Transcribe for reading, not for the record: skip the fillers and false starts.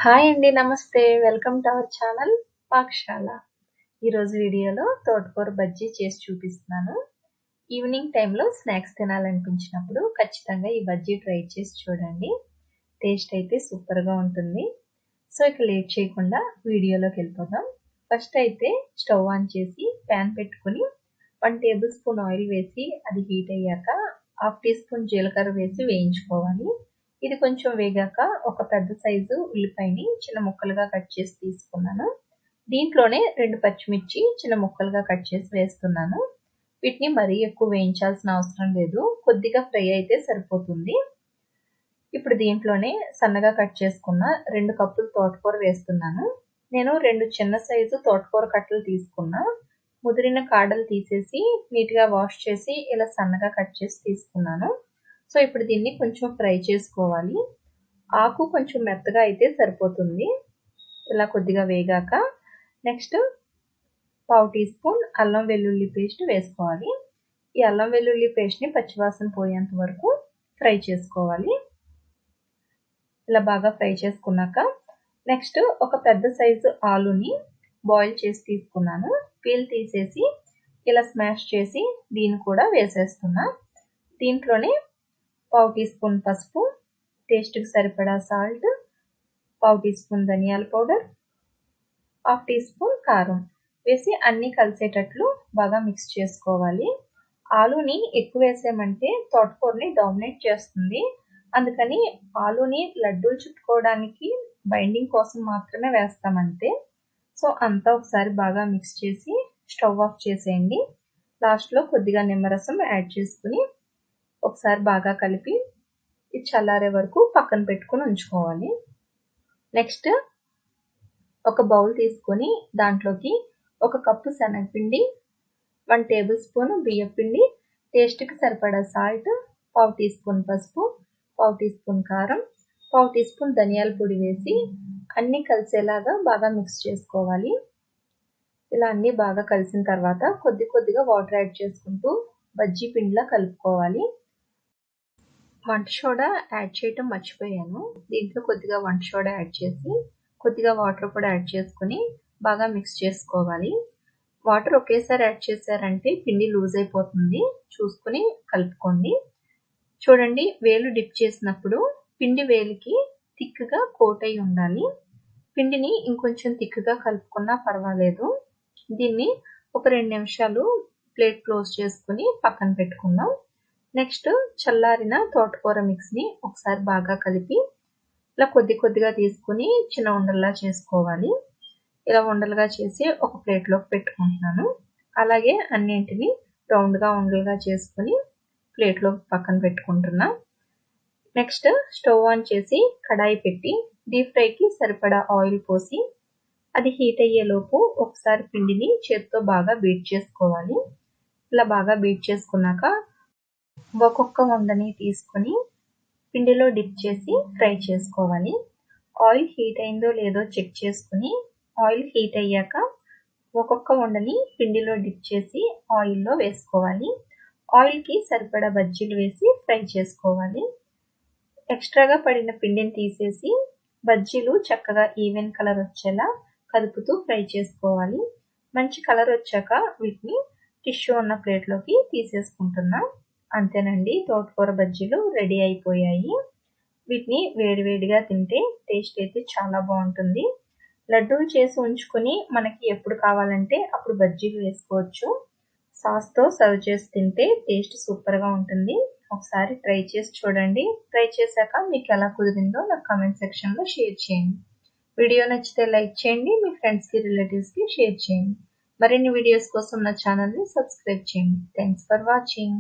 Hi అండి. నమస్తే. Welcome to our channel పాకశాల. ఈరోజు వీడియోలో తోటకూర బజ్జీ చేసి చూపిస్తున్నాను. ఈవినింగ్ టైంలో స్నాక్స్ తినాలనిపించినప్పుడు ఖచ్చితంగా ఈ బజ్జీ ట్రై చేసి చూడండి. టేస్ట్ అయితే సూపర్గా ఉంటుంది. సో ఇక లేట్ చేయకుండా వీడియోలోకి వెళ్ళిపోదాం. ఫస్ట్ అయితే స్టవ్ ఆన్ చేసి ప్యాన్ పెట్టుకుని 1 టేబుల్ స్పూన్ ఆయిల్ వేసి అది హీట్ అయ్యాక 1/2 టీ స్పూన్ జీలకర్ర వేసి వేయించుకోవాలి. ఇది కొంచెం వేగాక ఒక పెద్ద సైజు ఉల్లిపాయని చిన్న ముక్కలుగా కట్ చేసి తీసుకున్నాను. దీంట్లోనే 2 పచ్చిమిర్చి చిన్న ముక్కలుగా కట్ చేసి వేస్తున్నాను. వీటిని మరీ ఎక్కువ వేయించాల్సిన అవసరం లేదు. కొద్దిగా ఫ్రై అయితే సరిపోతుంది. ఇప్పుడు దీంట్లోనే సన్నగా కట్ చేసుకున్న 2 కప్పులు తోటకూర వేస్తున్నాను. నేను 2 చిన్న సైజు తోటకూర కట్టలు తీసుకున్నా. ముదిరిన కాడలు తీసేసి నీట్గా వాష్ చేసి ఇలా సన్నగా కట్ చేసి తీసుకున్నాను. సో ఇప్పుడు దీన్ని కొంచెం ఫ్రై చేసుకోవాలి. ఆకు కొంచెం మెత్తగా అయితే సరిపోతుంది. ఇలా కొద్దిగా వేగాక నెక్స్ట్ 1/2 టీ స్పూన్ అల్లం వెల్లుల్లి పేస్ట్ వేసుకోవాలి. ఈ అల్లం వెల్లుల్లి పేస్ట్ని పచ్చివాసన పోయేంత వరకు ఫ్రై చేసుకోవాలి. ఇలా బాగా ఫ్రై చేసుకున్నాక నెక్స్ట్ ఒక పెద్ద సైజు ఆలుని బాయిల్ చేసి తీసుకున్నాను. పీల్ తీసేసి ఇలా స్మాష్ చేసి దీన్ని కూడా వేసేస్తున్నా. దీంట్లోనే 1/2 టీ స్పూన్ పసుపు, టేస్ట్కి సరిపడా సాల్ట్, 1/2 టీ స్పూన్ ధనియాల పౌడర్, 1/2 టీ స్పూన్ కారం వేసి అన్నీ కలిసేటట్లు బాగా మిక్స్ చేసుకోవాలి. ఆలుని ఎక్కువ వేసామంటే తోటకూరని డామినేట్ చేస్తుంది. అందుకని ఆలుని లడ్డూలు చుట్టుకోవడానికి బైండింగ్ కోసం మాత్రమే వేస్తామంతే. సో అంతా ఒకసారి బాగా మిక్స్ చేసి స్టవ్ ఆఫ్ చేసేయండి. లాస్ట్లో కొద్దిగా నిమ్మరసం యాడ్ చేసుకుని ఒకసారి బాగా కలిపి ఇది చల్లారే వరకు పక్కన పెట్టుకుని ఉంచుకోవాలి. నెక్స్ట్ ఒక బౌల్ తీసుకొని దాంట్లోకి 1 కప్పు శనగపిండి, 1 టేబుల్ స్పూన్ బియ్యపిండి, టేస్ట్కి సరిపడా సాల్ట్, 1/2 టీ స్పూన్ పసుపు, 1/2 టీ స్పూన్ కారం, 1/2 టీ స్పూన్ ధనియాల పొడి వేసి అన్నీ కలిసేలాగా బాగా మిక్స్ చేసుకోవాలి. ఇలా అన్నీ బాగా కలిసిన తర్వాత కొద్దిగా వాటర్ యాడ్ చేసుకుంటూ బజ్జీ పిండిలా కలుపుకోవాలి. వంట సోడా యాడ్ చేయటం మర్చిపోయాను. దీంట్లో కొద్దిగా వంట సోడా యాడ్ చేసి కొద్దిగా వాటర్ కూడా యాడ్ చేసుకుని బాగా మిక్స్ చేసుకోవాలి. వాటర్ ఒకేసారి యాడ్ చేశారంటే పిండి లూజ్ అయిపోతుంది. చూసుకుని కలుపుకోండి. చూడండి, వేలు డిప్ చేసినప్పుడు పిండి వేలికి థిక్గా కోట్ అయి ఉండాలి. పిండిని ఇంకొంచెం థిక్గా కలుపుకున్నా పర్వాలేదు. దీన్ని ఒక 2 నిమిషాలు ప్లేట్ క్లోజ్ చేసుకుని పక్కన పెట్టుకుందాం. నెక్స్ట్ చల్లారిన తోటకూర మిక్స్ని ఒకసారి బాగా కలిపి ఇలా కొద్దిగా తీసుకుని చిన్న ఉండల్లా చేసుకోవాలి. ఇలా ఉండలుగా చేసి ఒక ప్లేట్లోకి పెట్టుకుంటున్నాను. అలాగే అన్నింటినీ రౌండ్గా ఉండలుగా చేసుకుని ప్లేట్లోకి పక్కన పెట్టుకుంటున్నా. నెక్స్ట్ స్టవ్ ఆన్ చేసి కడాయి పెట్టి డీప్ ఫ్రైకి సరిపడా ఆయిల్ పోసి అది హీట్ అయ్యేలోపు ఒకసారి పిండిని చేత్తో బాగా బీట్ చేసుకోవాలి. ఇలా బాగా బీట్ చేసుకున్నాక ఒక్కొక్క ఉండని తీసుకొని పిండిలో డిప్ చేసి ఫ్రై చేసుకోవాలి. ఆయిల్ హీట్ అయిందో లేదో చెక్ చేసుకుని ఆయిల్ హీట్ అయ్యాక ఒక్కొక్క ఉండని పిండిలో డిప్ చేసి ఆయిల్లో వేసుకోవాలి. ఆయిల్కి సరిపడా బజ్జీలు వేసి ఫ్రై చేసుకోవాలి. ఎక్స్ట్రాగా పడిన పిండిని తీసేసి బజ్జీలు చక్కగా ఈవెన్ కలర్ వచ్చేలా కలుపుతూ ఫ్రై చేసుకోవాలి. మంచి కలర్ వచ్చాక వీటిని టిష్యూ ఉన్న ప్లేట్లోకి తీసేసుకుంటున్నా. అంతేనండి, తోటకూర బజ్జీలు రెడీ అయిపోయాయి. వీటిని వేడివేడిగా తింటే టేస్ట్ అయితే చాలా బాగుంటుంది. లడ్డూలు చేసి ఉంచుకొని మనకి ఎప్పుడు కావాలంటే అప్పుడు బజ్జీలు వేసుకోవచ్చు. సాస్తో సర్వ్ చేసి తింటే టేస్ట్ సూపర్గా ఉంటుంది. ఒకసారి ట్రై చేసి చూడండి. ట్రై చేశాక మీకు ఎలా కుదిరిందో నాకు కామెంట్ సెక్షన్లో షేర్ చేయండి. వీడియో నచ్చితే లైక్ చేయండి. మీ ఫ్రెండ్స్కి రిలేటివ్స్కి షేర్ చేయండి. మరిన్ని వీడియోస్ కోసం నా ఛానల్ని సబ్స్క్రైబ్ చేయండి. Thanks for watching.